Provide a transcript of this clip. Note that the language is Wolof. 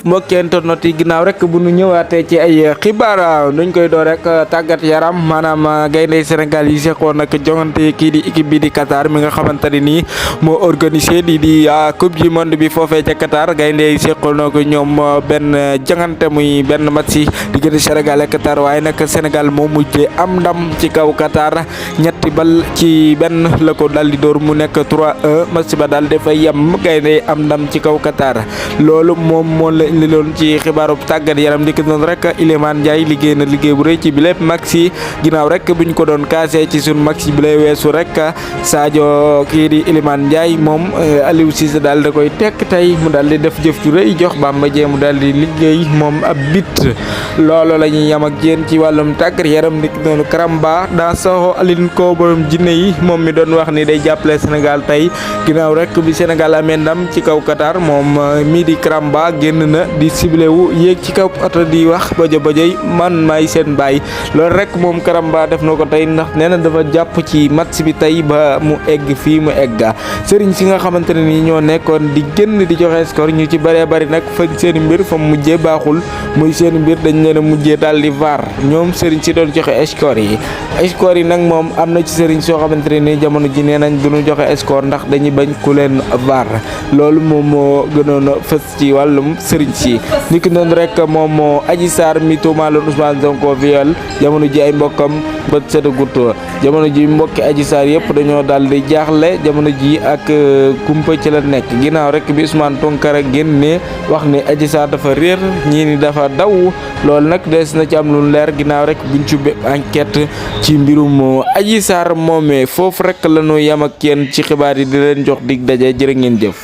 mbokki internet yi ginnaaw rek bu nu ñëwaatee ci ay xibaar nuñ koy door rek tàggat yaram maanaam gaynde Sénégal yi seqoon nag jongante kii di équipe bi di Qatar mi nga xamante ne nii moo organisé lii di coupe du monde bi foofee ca Qatar gaynde yi seqoon na ko ñoom benn jongante muy benn match yi diggante Sénégal ak Qatar waaye nag Sénégal moo mujjee am ndam ci kaw Qatar ñetti bal ci benn la ko daal di door mu nekk 3-1 match ba daal dafay yem gaynde am ndam ci kaw Qatar loolu moom moo la li loon ci xibaaru tàggat yaram di ko doon rek Iliman Ndiaye liggéey na liggéey bu rëy ci bi lépp maxi ginnaaw rek buñ ko doon kaasee ci sun maxi bi lay weesu rek Sadio kii di Iliman Ndiaye moom Aliou Cissé daal da koy tekk tey mu daal di def jëf ju rëy jox Bamba Dieng mu daal di liggéey moom ab bit loolu la ñuy yam ak yéen ci wàllum tàggat yaram di ko doon Karamba daa soxo Aline ko borom jinne yi moom mi doon wax ni day jàppale Sénégal tey ginnaaw rek bi Sénégal amee ndam ci kaw Qatar moom mii di Karamba génn na di ciblé wu yéeg ci kaw oto di wax bajo bajoy man maay seen baay loolu rek moom Karamba def na ko tey ndax nee na dafa jàpp ci match bi tey ba mu egg fii mu egga sëriñ si nga xamante ne ni ñoo nekkoon di génn di joxe score ñu ci bëree bëri nag fa seen mbir fa mujjee baaxul muy seen mbir dañ leen a mujjee daal di vaar ñoom sëriñ si doon joxe score yi nag moom am na ci sëriñ soo xamante ne ni jamono ji nee nañ duñu joxe score ndax dañuy bañ ku leen vaar loolu moom moo gënoon a fës ci wàllum sëriñ si niki noonu rek moom moo Adji Sarr mi tuumaaloon Ousmane Sonko viol jamono ji ay mbokkam bët setagut jamono ji mbokki Adji Sarr yëpp dañoo daal di jaaxle jamono ji ak kumpa ci la nekk ginnaaw rek bi Ousmane Tounkara génne wax ni Adji Sarr dafa réer ñii ni dafa daw loolu nag des na ci am lu leer ginnaaw rek buñ ci enquête ci mbirum Adji Sarr moomee foofu rek la ñu yam ak yéen ci xibaar yi di leen jox dig daje jërë ngeen jëf